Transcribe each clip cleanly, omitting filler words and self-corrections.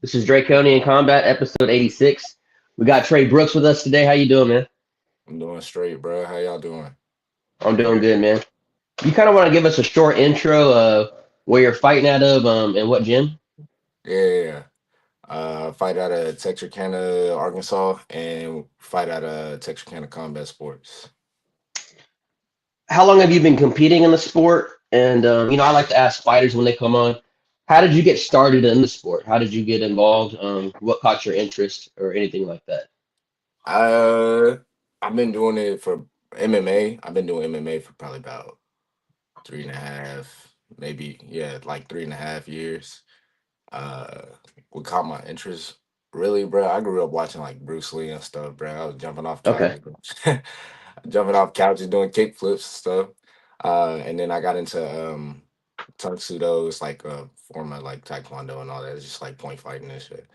This is Draconian Combat, episode 86. We got Trey Brooks with us today. How you doing, man? I'm doing straight, bro. How y'all doing? I'm doing good, man. You kind of want to give us a short intro of where you're fighting out of, and what gym? Yeah. Fight out of Texarkana, Arkansas, and fight out of Texarkana Combat Sports. How long have you been competing in the sport? And I like to ask fighters when they come on, how did you get started in the sport? How did you get involved? What caught your interest or anything like that? Uh, I've been doing it for MMA. I've been doing MMA for probably about 3.5, maybe, yeah, like 3.5 years. Uh, what caught my interest? Really, bro, I grew up watching like Bruce Lee and stuff, bro. I was jumping off Okay. couches, jumping off couches, doing kick flips and stuff. And then I got into Tung Sudo. It's like a form of like Taekwondo and all that. It's just like point fighting and shit.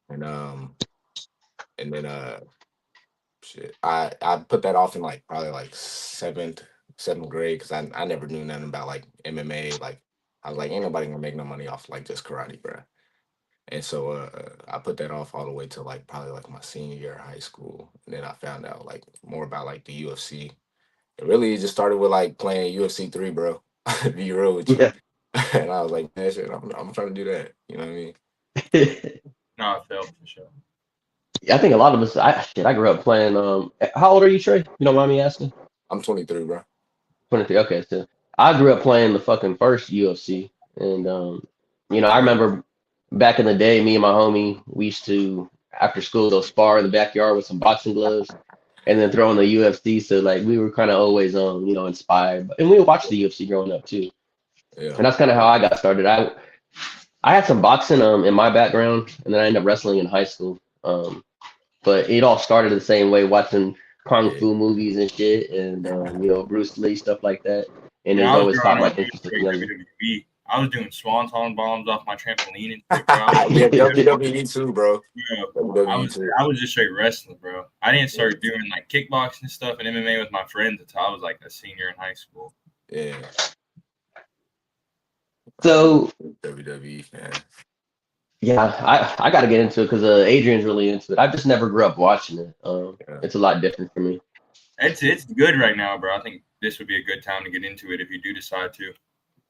And and then shit, I put that off in like probably like seventh grade because I never knew nothing about like MMA. Like I was like, ain't nobody gonna make no money off like just karate, bro. And so I put that off all the way to like probably like my senior year of high school. And then I found out like more about like the UFC. It really just started with like playing UFC 3, bro. To be real with you. Yeah. And I was like, man, shit, I'm trying to do that. You know what I mean? No, I felt for sure. I think a lot of us. I grew up playing. How old are you, Trey? You don't mind me asking? I'm 23, bro. 23. Okay, so I grew up playing the fucking first UFC, and I remember back in the day, me and my homie, we used to after school go spar in the backyard with some boxing gloves, and then throw in the UFC. So like we were kind of always inspired, and we watched the UFC growing up too, Yeah. and that's kind of how I got started. I had some boxing in my background, and then I ended up wrestling in high school. But it all started the same way, watching kung Yeah. fu movies and shit, and Bruce Lee stuff like that. And Yeah, it's I was always caught growing my up doing interest as a straight young. WWE. I was doing swanton bombs off my trampoline and shit, bro. Yeah, WWE too, bro. Yeah, I WWE was too. I was just straight wrestling, bro. I didn't start doing like kickboxing stuff and MMA with my friends until I was like a senior in high school. Yeah. I'm a So WWE fan. yeah, I got to get into it because Adrian's really into it. I just never grew up watching it. Yeah. It's a lot different for me. It's good right now, bro. I think this would be a good time to get into it if you do decide to.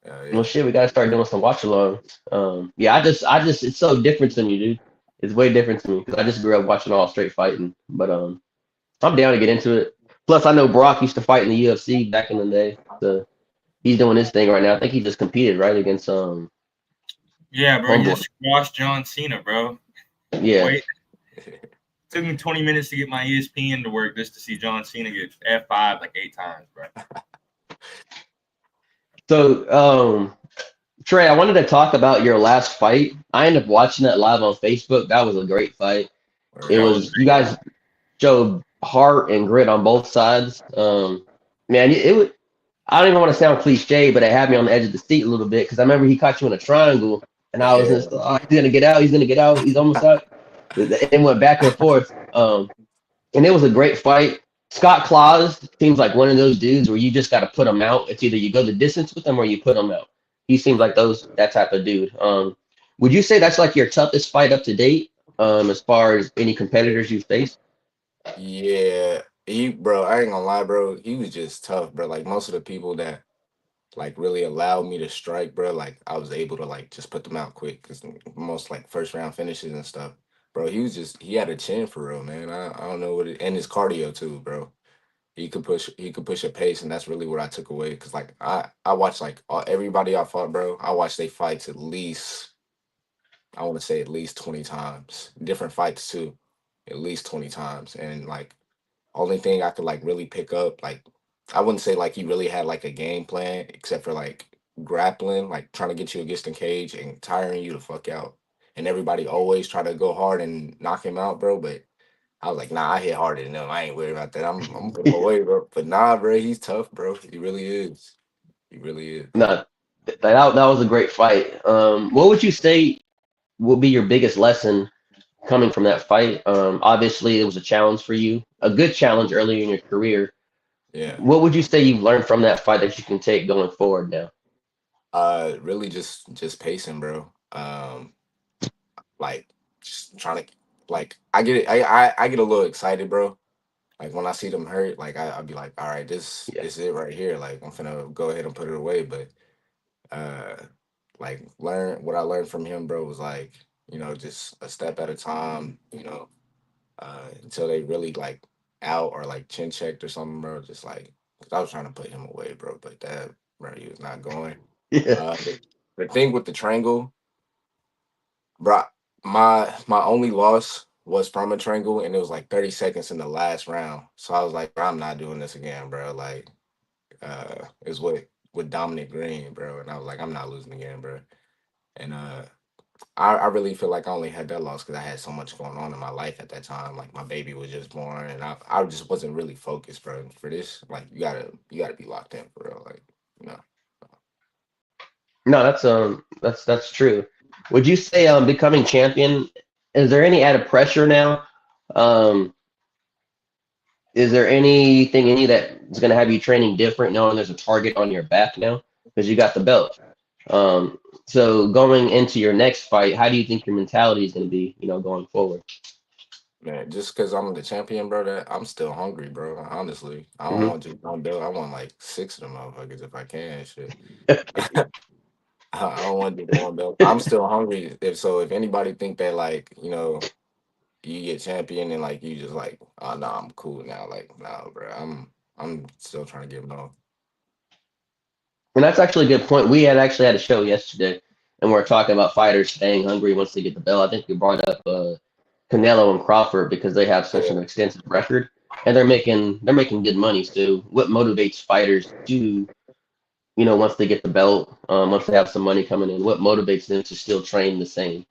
Well, Yeah. shit, we got to start doing some watch alongs. Yeah, I just, it's so different to me, dude. It's way different to me because I just grew up watching all straight fighting. But I'm down to get into it. Plus, I know Brock used to fight in the UFC back in the day. So he's doing his thing right now. I think he just competed right against Yeah, bro. He homeboy. just squashed John Cena, bro. Yeah. Wait, took me 20 minutes to get my ESPN to work just to see John Cena get F5 like 8 times, bro. So Trey, I wanted to talk about your last fight. I ended up watching that live on Facebook. That was a great fight. It That Word. was was you guys showed heart and grit on both sides. Man, it was. I don't even want to sound cliche, but it had me on the edge of the seat a little bit because I remember he caught you in a triangle, and I was Yeah. just, oh, he's gonna get out, he's gonna get out, he's almost out. It went back and forth. And it was a great fight. Scott Claus seems like one of those dudes where you just got to put him out. It's either you go the distance with him or you put him out. He seems like that type of dude. Would you say that's like your toughest fight up to date? As far as any competitors you faced? Yeah. Bro, I ain't gonna lie, bro. He was just tough, bro. Like most of the people that like really allowed me to strike, bro. Like I was able to like just put them out quick because most like first round finishes and stuff, bro. He had a chin for real, man. I don't know and his cardio too, bro. He could push a pace, and that's really what I took away. Cause like I watched like everybody I fought, bro. I watched they fights at least I want to say at least 20 times, different fights too, at least 20 times, and like only thing I could like really pick up, like I wouldn't say like he really had like a game plan except for like grappling, like trying to get you against the cage and tiring you the fuck out. And everybody always try to go hard and knock him out, bro. But I was like, nah, I hit harder than them. I ain't worried about that. I'm putting him away, bro. But nah, bro, he's tough, bro. He really is. He really is. No, that was a great fight. What would you say would be your biggest lesson coming from that fight? Obviously, it was a challenge for you, a good challenge earlier in your career. Yeah. What would you say you've learned from that fight that you can take going forward now? Really just pacing, bro. like just trying to like I get it. I get a little excited, bro. Like when I see them hurt, like I'll be like, all right, Yeah. this is it right here. Like I'm finna go ahead and put it away. But uh like learn what I learned from him, bro, was like, just a step at a time, until they really like out or like chin checked or something, bro. Just like 'cause I was trying to put him away, bro, but that bro, he was not going. Yeah. The thing with the triangle, bro, my only loss was from a triangle, and it was like 30 seconds in the last round. So I was like, bro, I'm not doing this again, bro. Like, it's with Dominic Green, bro, and I was like, I'm not losing again, bro. And I really feel like I only had that loss because I had so much going on in my life at that time. Like my baby was just born, and I just wasn't really focused, bro. For this, like you gotta be locked in for real, like you know. No, that's true. Would you say becoming champion, is there any added pressure now? Um, is there anything in you that is going to have you training different, knowing there's a target on your back now because you got the belt? So going into your next fight, how do you think your mentality is going to be, going forward? Man, just because I'm the champion, bro, that I'm still hungry, bro. Honestly, I don't Hmm. want just one belt. I want like six of them motherfuckers if I can. Shit, I don't want just one belt. I'm still hungry. If anybody think that like you get champion and like you just like, oh no, I'm cool now. Like no, bro, I'm still trying to get more. And that's actually a good point. We had actually had a show yesterday, and we are talking about fighters staying hungry once they get the belt. I think we brought up Canelo and Crawford because they have such Yeah, an extensive record, and they're making good money. So what motivates fighters to, once they get the belt, once they have some money coming in, what motivates them to still train the same?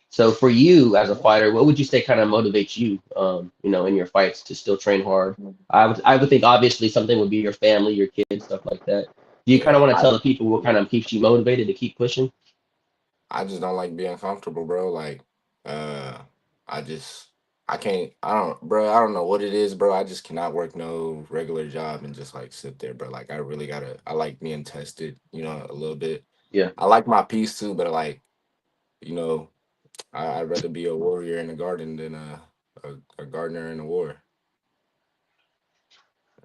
So for you as a fighter, what would you say kind of motivates you, in your fights to still train hard? I would think obviously something would be your family, your kids, stuff like that. Do you kind of yeah. want to tell the people what kind of keeps you motivated to keep pushing? I just don't like being comfortable, bro. Like, uh, I just, I can't, bro, I don't know what it is, bro. I just cannot work no regular job and just like sit there, bro. Like, I really gotta, I like being tested, a little bit. Yeah. I like my peace too, but like, you know, I'd rather be a warrior in the garden than a gardener in the war.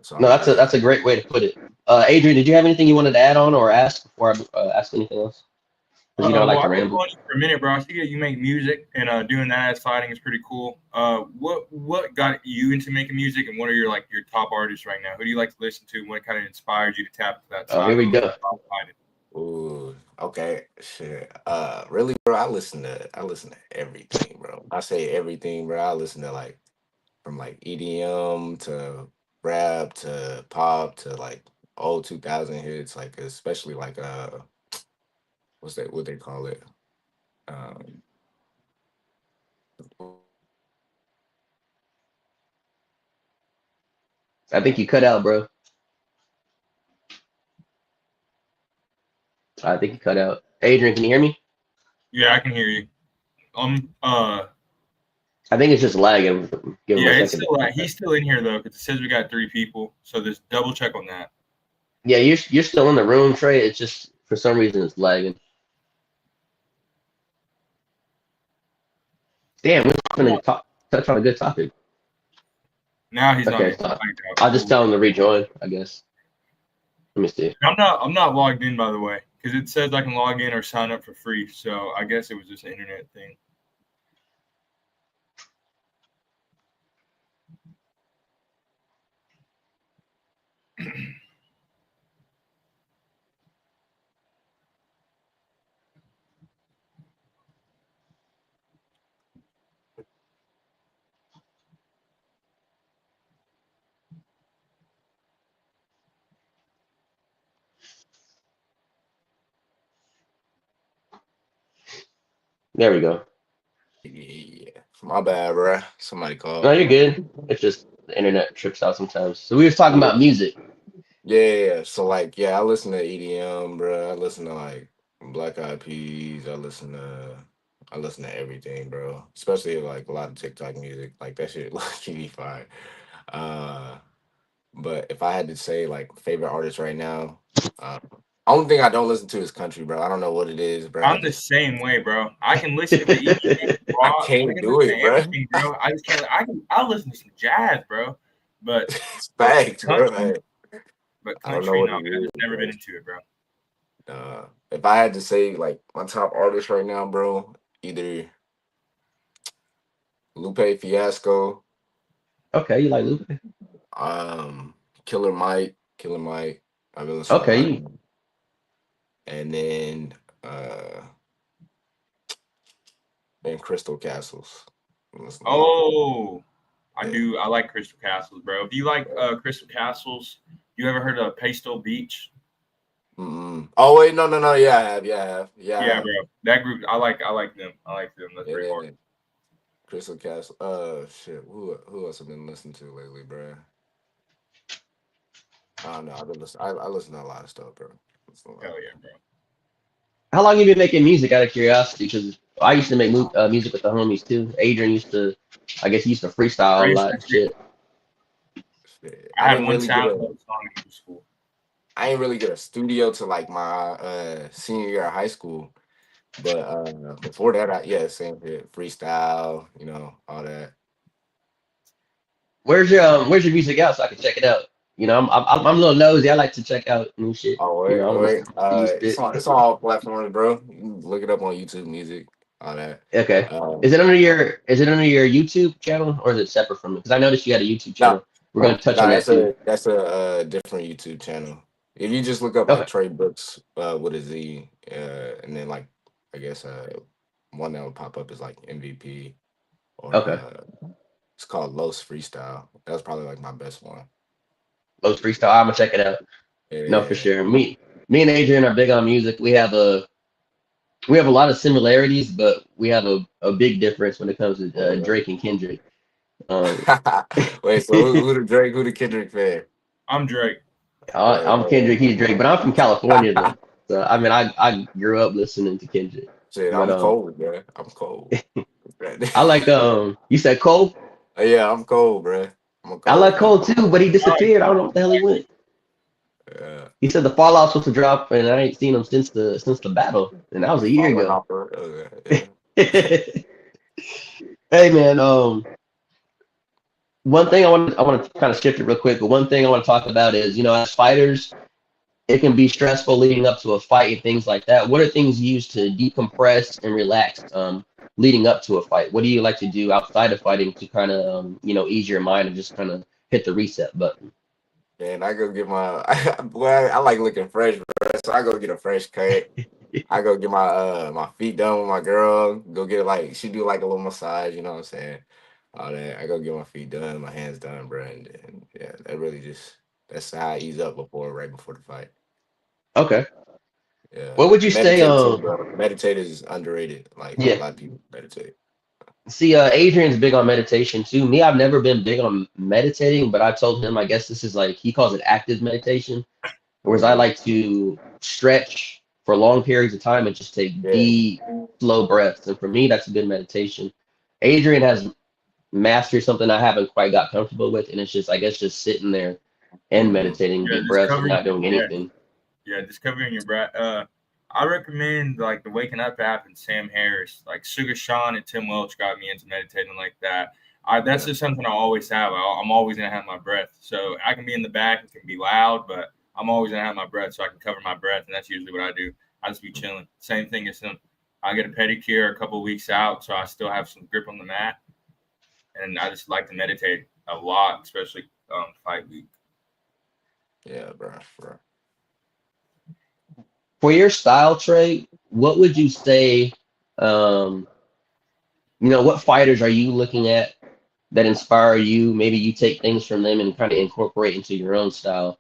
So No, I'm that's a good. that's a great way to put it. Adrian, did you have anything you wanted to add on or ask before I ask anything else? Because I Well, like to I've been ramble. watching you for a minute, bro. I see that you make music, and doing that as fighting is pretty cool. What got you into making music, and what are your top artists right now? Who do you like to listen to? What kind of inspired you to tap into that Oh, side here of we go. fighting? Ooh, okay, shit. Really, bro, I listen to everything, bro. I say everything, bro. I listen to like from like EDM to rap to pop to like old 2000 hits, like especially like what they call it? Um I think you cut out, bro. I think you cut out. Adrian, can you hear me? Yeah, I can hear you. Um, uh, I think it's just lagging. Give him yeah, a it's second to still come back. he's still in here though, because it says we got three people. So just double check on that. Yeah, you're still in the room, Trey. It's just for some reason it's lagging. Damn, we're going to touch on a good topic. Now he's not Okay, mic'd so out. I'll just Cool. tell him to rejoin, I guess. Let me see. I'm not logged in, by the way, because it says I can log in or sign up for free. So I guess it was just an internet thing. There we go. yeah. My bad, bro. Somebody No, called. you're good. It's just the internet trips out sometimes. So we was talking Yeah. about music. Yeah. So like, yeah, I listen to EDM, bro. I listen to like Black Eyed Peas. I listen to everything, bro. Especially like a lot of TikTok music. Like that shit like be fire. Uh but if I had to say like favorite artist right now, Only thing I don't listen to is country, bro. I don't know what it is, bro. I'm the same way, bro. I can listen if the EP is I raw. I can't can do listen it, to bro. everything, bro. I just can't. I'll listen to some jazz, bro. But It's facts, bro. country, I don't know what no, it man. I've is, just never bro. been into it, bro. If I had to say like my top artist right now, bro, either Lupe Fiasco, Okay, you like Lupe? um, Killer Mike. I've been listening to a Okay, lot of him. And then Crystal Castles. I'm listening to a lot of Oh, I yeah. do. I like Crystal Castles, bro. If you like Crystal Castles, you ever heard of Pastel Beach? Mm-mm. Oh wait, no. Yeah, I have. I Yeah, have. bro. That group, I like them. That's pretty hard. Yeah, Crystal Castle. Shit. Who else have been listening to lately, bro? I don't know. I listen to a lot of stuff, bro. Listen to a lot. Hell yeah, bro. how long have you been making music? Out of curiosity, because I used to make music with the homies too. Adrian used to, I guess, he used to freestyle a lot and shit. Shit. I had one SoundCloud song in school. I didn't really get a studio to like my senior year of high school. But before that, same shit. Freestyle, all that. Where's your music out so I can check it out? You know, I'm a little nosy. I like to check out new shit. Oh You know, I want to wait. see you It's spit. on all platforms, bro. You can look it up on YouTube Music, all that. Okay. Um, Is it under your YouTube channel or is it separate from it? Because I noticed you had a YouTube no, channel. We're gonna touch no, on that too. that's a different YouTube channel. If you just look up like Okay. Trey Brooks with a Z, and then like I guess one that would pop up is like MVP or Okay. it's called Los Freestyle. That's probably like my best one. Lowe's freestyle. I'm gonna check it out. No, for Yeah. sure. Me and Adrian are big on music. We have a lot of similarities, but we have a big difference when it comes to Drake and Kendrick. Um, Wait, so who the Drake, who the Kendrick fan? I'm Drake. I'm Kendrick, he's Drake, but I'm from California though. So I mean, I grew up listening to Kendrick, Shit, but I'm cold, man. I'm cold. I like you said Cole. Yeah, I'm cold, bro. I'm a I cold like fan. Cole too, but he I like disappeared. I don't know what the hell he went. Yeah. He said the fallout's supposed to drop, and I ain't seen him since the battle, and that was a year Falling ago. Hopper. Yeah. Hey man, one thing I want to kind of shift it real quick, but one thing I want to talk about is, as fighters, it can be stressful leading up to a fight and things like that. What are things you use to decompress and relax leading up to a fight? What do you like to do outside of fighting to kind of ease your mind and just kind of hit the reset button? Man, I go get my well, I like looking fresh, bro. So I go get a fresh cut. I go get my feet done with my girl. Go get like she do like a little massage, you know what I'm saying? All that. I go get my feet done, my hands done, bro. And yeah, that really that's how I ease up right before the fight. Okay. Yeah. What would you say? Meditate too, bro. Meditate is underrated. Like a Yeah. lot of people meditate. See, Adrian's big on meditation too. Me, I've never been big on meditating, but I told him I guess this is like he calls it active meditation, whereas I Mhm. like to stretch for long periods of time and just take Yeah. deep, slow breaths. And for me, that's a good meditation. Adrian has mastered something I haven't quite got comfortable with, and it's just, I guess, just sitting there and Mhm. meditating, Yeah, deep just breaths and covering. not doing Yeah, anything. just covering your breath. I recommend like the Waking Up app and Sam Harris. Like Sugar Sean and Tim Welch got me into meditating like that. That's just something I always have. I'm always gonna have my breath. So I can be in the back, it can be loud, but I'm always gonna have my breath so I can cover my breath, and that's usually what I do. I just be chilling. Same thing as him. I get a pedicure a couple weeks out, so I still have some grip on the mat, and I just like to meditate a lot, especially fight week. Yeah, bro. For your style, Trey, what would you say? Um, what fighters are you looking at that inspire you? Maybe you take things from them and kind of incorporate into your own style.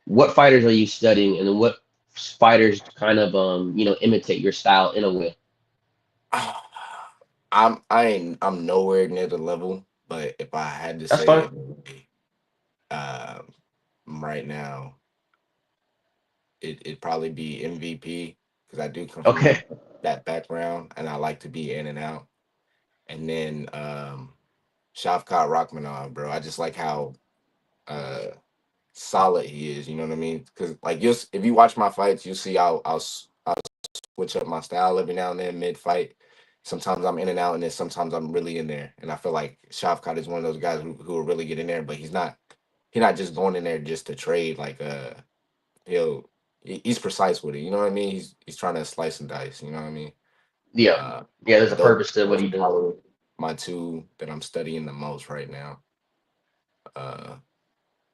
What fighters are you studying, and then what fighters kind of imitate your style in a way? I'm nowhere near the level, but if I had to That's say fine. it, um, right now it'd probably be MVP because I do come from Okay. that background and I like to be in and out. And then Shavkat Rachmanov, bro. I just like how uh solid he is. You know what I mean? Because like if you watch my fights, you'll see I'll switch up my style every now and then mid fight. Sometimes I'm in and out, and then sometimes I'm really in there. And I feel like Shavkat is one of those guys who will really get in there, but he's not. He's not just going in there just to trade. Like he's precise with it. You know what I mean? He's trying to slice and dice. You know what I mean? Yeah, Uh, yeah. There's a but those purpose to what those he are does. probably my two that I'm studying the most right now. Uh,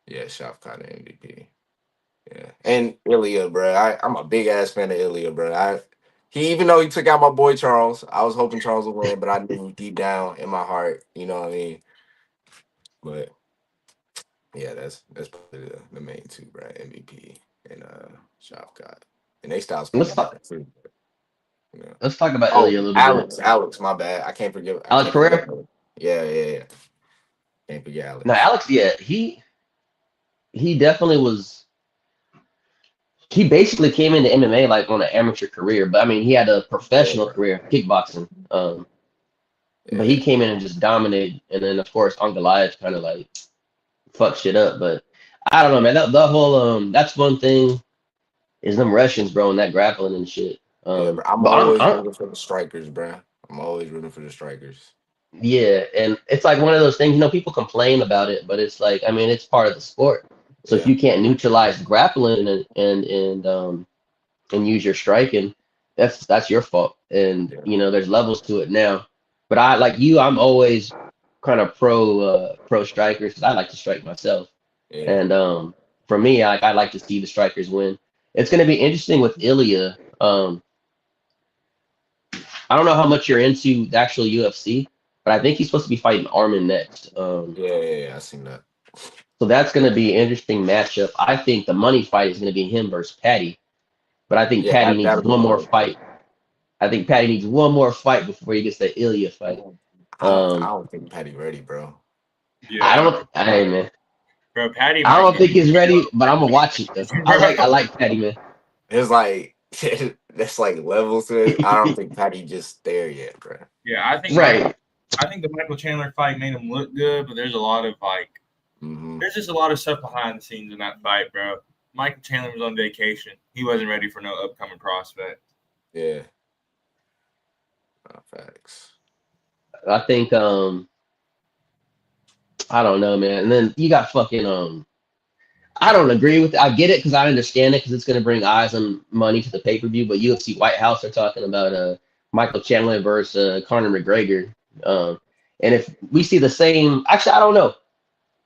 yeah, Shavkat and MVP. Yeah, and Ilya, bro. I'm a big ass fan of Ilya, bro. He even though he took out my boy Charles, I was hoping Charles would win, but I knew deep down in my heart, you know what I mean. But yeah, that's probably the main two, bro. MVP and Shavkat, and they styles kind Let's of talk. different too. You know. Let's talk about Oh, Ilya a little bit. Alex, my bad. I Alex can't forget. Pereira. Yeah. Can't forget No, Alex. Alex. Yeah, he definitely was. He basically came into MMA like on an amateur career, but I mean, he had a Yeah, professional career kickboxing. But he yeah, came in and just dominated, and then of course on Goliath kind of like fucked shit up. But I don't know, man. That the whole that's one thing is them Russians, bro, and that grappling and shit. yeah. But I'm But always I'm rooting for the strikers, bro. I'm always rooting for the strikers. yeah, and it's like one of those things. People complain about it, but it's like I mean, it's part of the sport. So if Yeah, you can't neutralize grappling and use your striking, that's your fault. And yeah, there's levels to it now. But I like you, I'm always kind of pro strikers 'cause I like to strike myself. yeah. And for me, I like to see the strikers win. It's going to be interesting with Ilya. I don't know how much you're into the actual UFC, but I think he's supposed to be fighting Armin next. Yeah. I seen that. So that's going to be an interesting matchup. I think the money fight is going to be him versus Patty, but I think Yeah, Patty needs that'll be one more fun. fight. I think Patty needs one more fight before he gets that Ilya fight. I Um, don't think Patty ready, bro. I Yeah, don't. Hey man, bro. Patty I might don't get think he's ready, but I'm gonna watch it though. I bro. like Patty, man. It's like that's like levels to it. I don't think Patty just there yet, bro. Yeah, Right. I think the Michael Chandler fight made him look good, but there's a lot of Hmm. there's just a lot of stuff behind the scenes in that fight, bro. Michael Chandler was on vacation. He wasn't ready for no upcoming prospect. Yeah, facts. I think I don't know, man. And then you got fucking I don't agree with it. I get it because I understand it because it's gonna bring eyes and money to the pay per view. But UFC White House are talking about Michael Chandler versus Conor McGregor. Um, and if we see the same, actually I don't know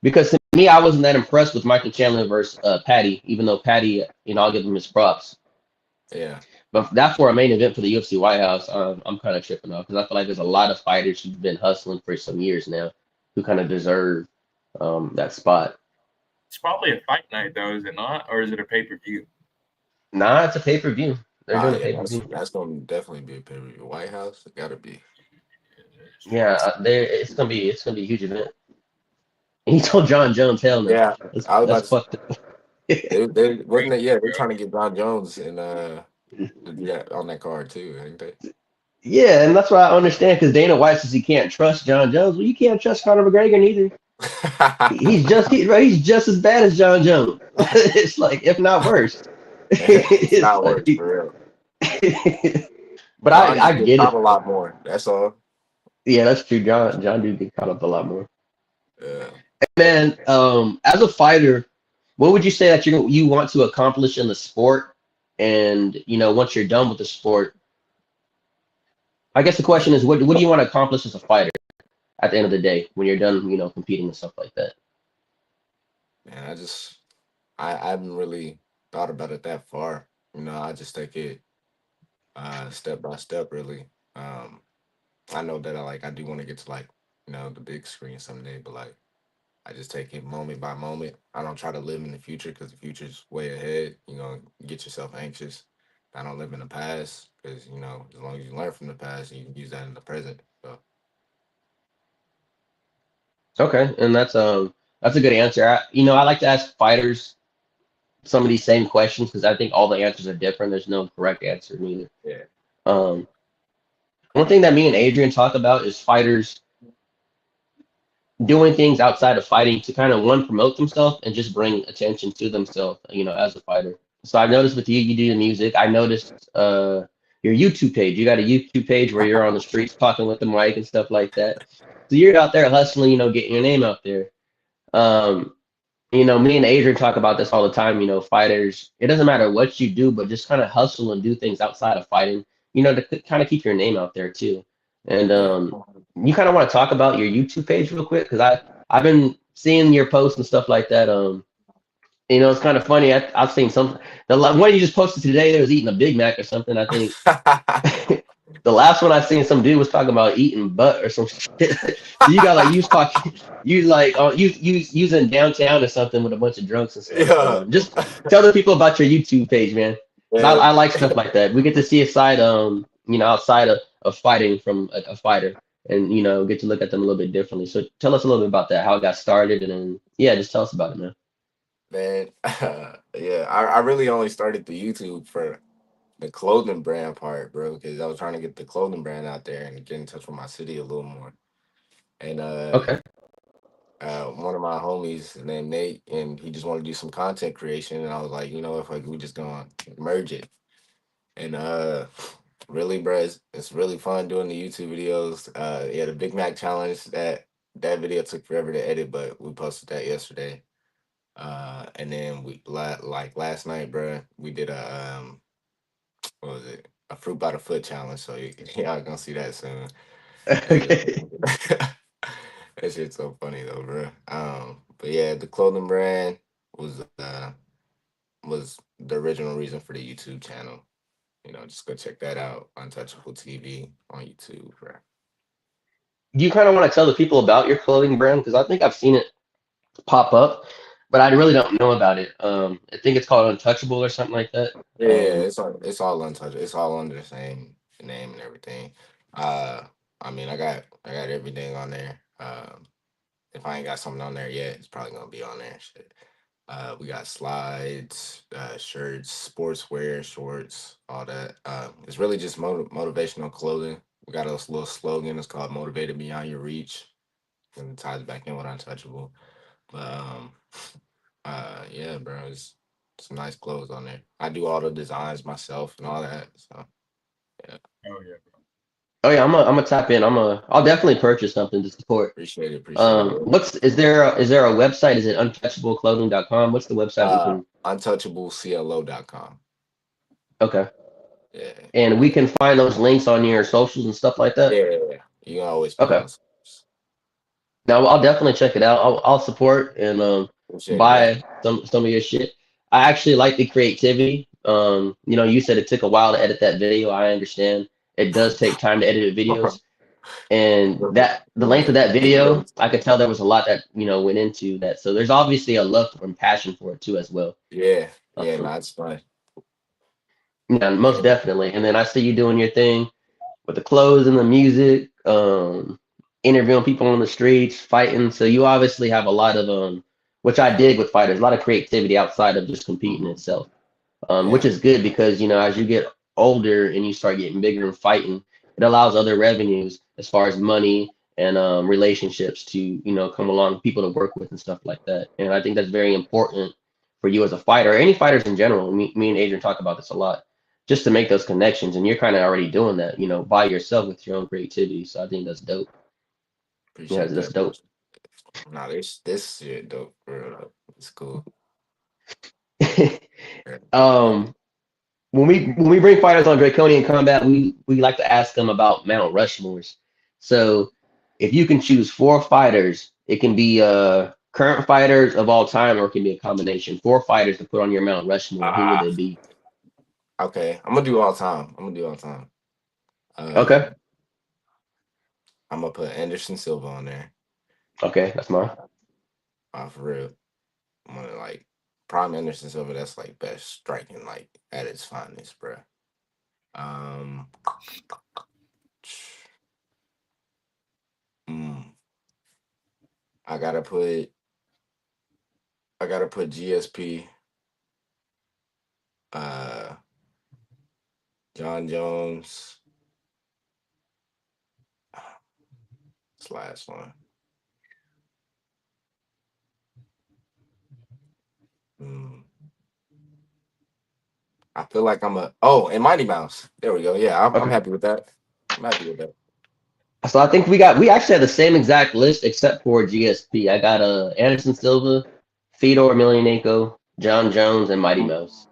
because to me I wasn't that impressed with Michael Chandler versus Patty, even though Patty, I'll give him his props. Yeah, But that's for a main event for the UFC White House. I'm kind of tripping off because I feel like there's a lot of fighters who've been hustling for some years now who kind of deserve that spot. It's probably a fight night though, is it not? Or is it a pay per view? Nah, it's a pay per view. They're doing a yeah. pay per view. That's gonna definitely be a pay per view. White House, it gotta be. Yeah, it's gonna be a huge event. And he told John Jones, "Hell no, Yeah, that's I was about that's to. fucked up." They wasn't it? Yeah, they're trying to get John Jones and to do that on that card too, ain't they? Yeah, and that's why I understand because Dana White says he can't trust John Jones. Well, you can't trust Conor McGregor neither. He's just as bad as John Jones. It's like if not worse. It's It's not worse like, for real. but John I just gets get caught it. a lot more. That's all. Yeah, that's true. John do get caught up a lot more. Yeah. Man, as a fighter, what would you say that you want to accomplish in the sport? And once you're done with the sport, I guess the question is, what do you want to accomplish as a fighter at the end of the day when you're done, competing and stuff like that? Man, I haven't really thought about it that far. I just take it step by step really. Um I know that I do want to get to the big screen someday, but I just take it moment by moment. I don't try to live in the future because the future's way ahead. Get yourself anxious. I don't live in the past because as long as you learn from the past, you can use that in the present. So Okay, and that's a good answer. I like to ask fighters some of these same questions because I think all the answers are different. There's no correct answer neither. yeah, Um, One thing that me and Adrian talk about is fighters doing things outside of fighting to kind of one promote themselves and just bring attention to themselves, as a fighter. So I've noticed with you, you do the music. I noticed your YouTube page. You got a YouTube page where you're on the streets talking with the mic and stuff like that. So you're out there hustling, getting your name out there. Um, me and Adrian talk about this all the time. Fighters, it doesn't matter what you do, but just kind of hustle and do things outside of fighting, to kind of keep your name out there too. And Yeah. you kind of want to talk about your YouTube page real quick because I've been seeing your posts and stuff like that. It's kind of funny. I've seen some one you just posted today. There was eating a Big Mac or something. I think the last one I seen, some dude was talking about eating butt or some shit. So you got like you in downtown or something with a bunch of drunks and stuff. Yeah. Just tell the people about your YouTube page, man. 'Cause Yeah. I like stuff like that. We get to see a side, outside of fighting from a fighter, and get to look at them a little bit differently. So tell us a little bit about that, how it got started, and then yeah, just tell us about it, man. Man, yeah, I really only started the YouTube for the clothing brand part, bro, because I was trying to get the clothing brand out there and get in touch with my city a little more. And Okay. one of my homies named Nate, and he just wanted to do some content creation, and I was like, if like we just gonna merge it. And really, bro, it's really fun doing the YouTube videos. Yeah, the Big Mac challenge, that video took forever to edit, but we posted that yesterday. And then like last night, bro, we did a what was it? A fruit by the foot challenge. So y'all gonna see that soon. And Okay. that shit's so funny though, bro. But yeah, the clothing brand was the original reason for the YouTube channel. Just go check that out. Untouchable TV on YouTube, bro. Do you kind of want to tell the people about your clothing brand? Because I think I've seen it pop up, but I really don't know about it. I think it's called Untouchable or something like that. Yeah, it's all untouchable. It's all under the same name and everything. Uh, I mean, I got everything on there. If I ain't got something on there yet, it's probably gonna be on there. Shit. We got slides, shirts, sportswear, shorts, all that. It's really just motivational clothing. We got a little slogan. It's called "Motivated Beyond Your Reach," and it ties back in with Untouchable. But yeah, bro, it's some nice clothes on there. I do all the designs myself and all that. So yeah, Oh yeah, bro. Oh yeah, I'm gonna tap in. I'll definitely purchase something to support. appreciate it. Is there a website? Is it untouchableclothing.com? What's the website we can? Untouchableclo.com. Okay, Yeah, and we can find those links on your socials and stuff like that. yeah. You can always put it Okay, on. now I'll definitely check it out. I'll support and Appreciate it, bro. buy some of your shit. I actually like the creativity. You said it took a while to edit that video. I understand. It does take time to edit videos. And that the length of that video, I could tell there was a lot that went into that. So there's obviously a love and passion for it too as well. Yeah, yeah, no, Um, it's fun. yeah, most And definitely. And then I see you doing your thing with the clothes and the music, interviewing people on the streets, fighting. So you obviously have a lot of which I dig with fighters, a lot of creativity outside of just competing mhm, itself. Which yeah, is good because as you get older and you start getting bigger and fighting, it allows other revenues as far as money and relationships to come along, people to work with and stuff like that. And I think that's very important for you as a fighter, or any fighters in general. Me and Adrian talk about this a lot, just to make those connections. And you're kind of already doing that, by yourself with your own creativity. So I think that's dope. Yeah, appreciate that's that, bro. dope. Nah, this shit dope, bro. It's cool. Yeah. um, when we bring fighters on Draconian Combat, we like to ask them about Mount Rushmores. So if you can choose four fighters, it can be current fighters of all time, or it can be a combination. Four fighters to put on your Mount Rushmore. Who would Ah, they be? okay. I'm gonna do all time. I'm gonna do all time. Okay, Um, I'm gonna put Anderson Silva on there. okay, that's mine. For real. I'm gonna like prime Anderson Silva. That's like best striking, like at its finest, bro. Um, mm, I gotta put GSP, uh, John Jones. This last one. I feel like and Mighty Mouse. There we go. Yeah, I'm Okay. happy with that. I'm happy with that. So I think we actually had the same exact list except for GSP. I got Anderson Silva, Fedor Emelianenko, John Jones, and Mighty Mouse.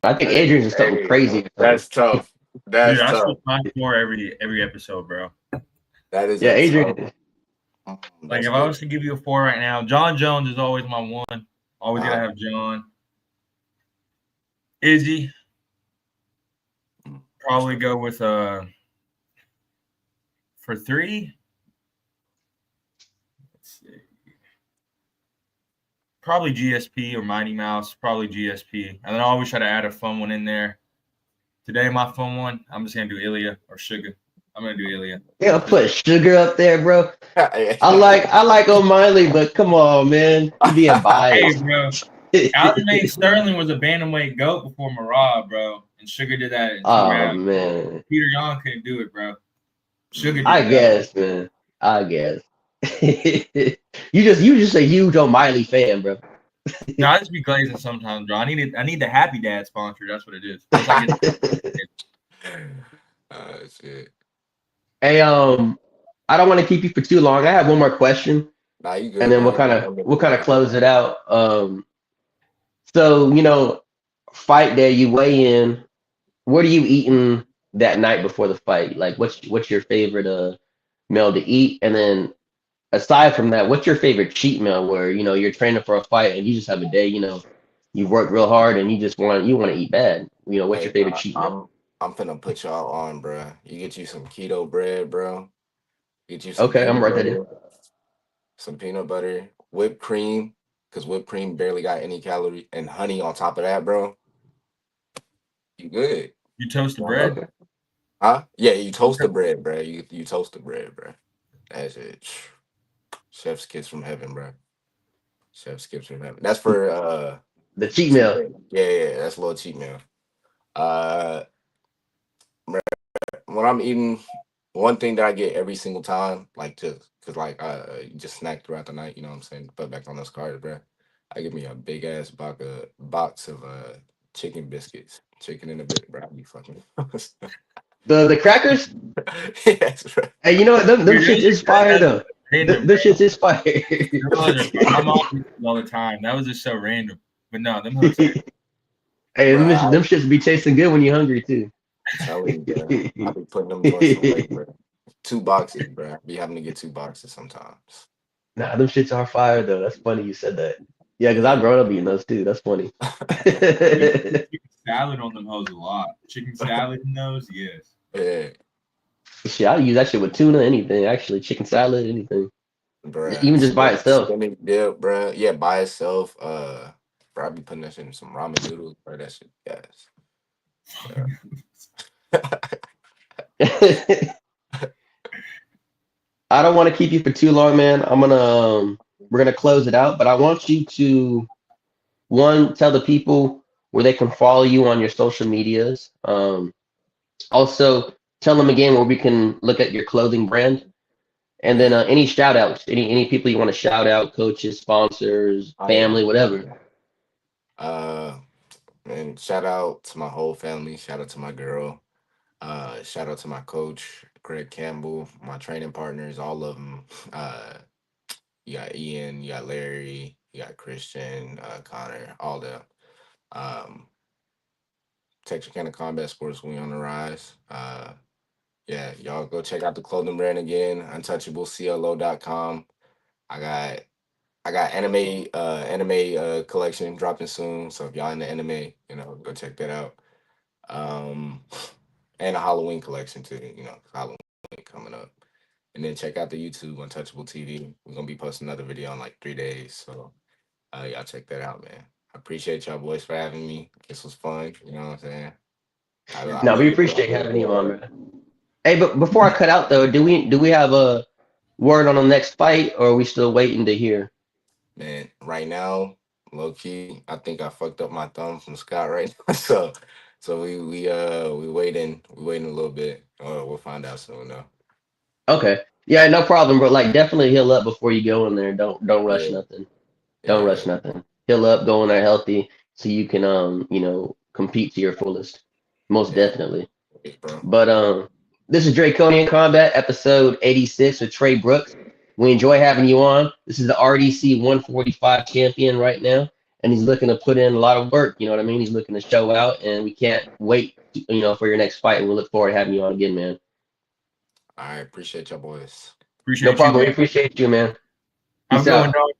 I think Adrian's is something crazy. That's tough. That's Dude, I tough. switch my 4 every episode, bro. That is Yeah, Adrian. Like if I was to give you a 4 right now, John Jones is always my 1. Always gotta have John. Izzy. Probably go with for 3. Let's see. Probably GSP or Mighty Mouse. Probably GSP. And then I always try to add a fun one in there. Today, my fun one, I'm just gonna do Ilya or Sugar. I'm gonna do Ilya. Yeah, I'll put Sugar up there, bro. I like O'Malley, but come on, man. You being biased. Hey, bro. Aljamain Sterling was a bantamweight GOAT before Marab, bro. And Sugar did that in 2 rounds. Man. Peter Yan couldn't do it, bro. Sugar did I that. guess, man. I guess. you just a huge O'Malley fan, bro. No, I just be glazing sometimes, bro. I need the Happy Dad sponsor. That's what it is. Shit. Hey, I don't want to keep you for too long. I have one more question. Nah, you good, and then man. we'll kind of close it out. So fight day, you weigh in. What are you eating that night before the fight? Like, what's your favorite meal to eat? And then aside from that, what's your favorite cheat meal where you're training for a fight and you just have a day, you've worked real hard and you want to eat bad. What's your favorite cheat meal? I'm finna put y'all on, bro. You get you some keto bread, bro. Get you some Okay, I'm right there. Some peanut butter, whipped cream, because whipped cream barely got any calorie, and honey on top of that, bro. You good. You toast the bread? Okay. Huh? Yeah, you toast the bread, bro. You toast the bread, bro. That's it. Chef's kiss from heaven, bro. Chef's kiss from heaven. That's for the cheat meal. Yeah, that's a little cheat meal. When I'm eating, one thing that I get every single time, like just because you just snack throughout the night, you know what I'm saying? Put back on those carbs, bro. I give me a big ass box of chicken biscuits, chicken in a bit, bro. I be fucking the crackers. Yes, bro. Hey, you know what? Them shits is fire though. Them shits is fire. I'm all the time. That was just so random. But no, them hooks. Hey, them shits be tasting good when you're hungry too. I'm telling you, bro. I be putting them joints away, bro. 2 boxes, bro. I be having to get 2 boxes sometimes. Nah, them shits are fire though. That's funny you said that. Yeah, because I've grown up eating those too. That's funny. Chicken salad on them hoes a lot. Chicken salad in those, yes. Yeah. Shit, I use that shit with tuna, anything. Actually, chicken salad, anything. Bruh. Even just by itself. Spinach dip, bro. Yeah, by itself. Bro, I be putting that shit in some ramen noodles, bro. That shit, yes. I don't want to keep you for too long, man. We're gonna close it out, but I want you to tell the people where they can follow you on your social medias. Also tell them again where we can look at your clothing brand, and then any shout outs, any people you want to shout out, coaches, sponsors, family, whatever. And shout out to my whole family. Shout out to my girl. Shout out to my coach, Greg Campbell, my training partners, all of them. You got Ian, you got Larry, you got Christian, Connor, all them. Texarkana Combat Sports, we on the rise. Yeah, y'all go check out the clothing brand again, untouchableclo.com. I got anime collection dropping soon. So if y'all into anime, go check that out. And a Halloween collection too, Halloween coming up. And then check out the YouTube Untouchable TV. We're gonna be posting another video in like 3 days. So y'all check that out, man. I appreciate y'all boys for having me. This was fun, you know what I'm saying? No, we appreciate having you on, man. Hey, but before I cut out though, do we have a word on the next fight, or are we still waiting to hear? Man, right now, low key, I think I fucked up my thumb from Scott right now. So we waiting a little bit. We'll find out soon though. Okay. Yeah, no problem, bro. Like definitely heal up before you go in there. Don't rush nothing. Don't rush nothing. Heal up, go in there healthy so you can compete to your fullest. Most Yeah. definitely. Thanks, bro. But this is Draconian Combat, episode 86 with Trey Brooks. We enjoy having you on. This is the RDC 145 champion right now, and he's looking to put in a lot of work. You know what I mean? He's looking to show out, and we can't wait, for your next fight. And we look forward to having you on again, man. I appreciate y'all boys. Appreciate No problem. you, We man. appreciate you, man. Have a Peace good out. one, dog.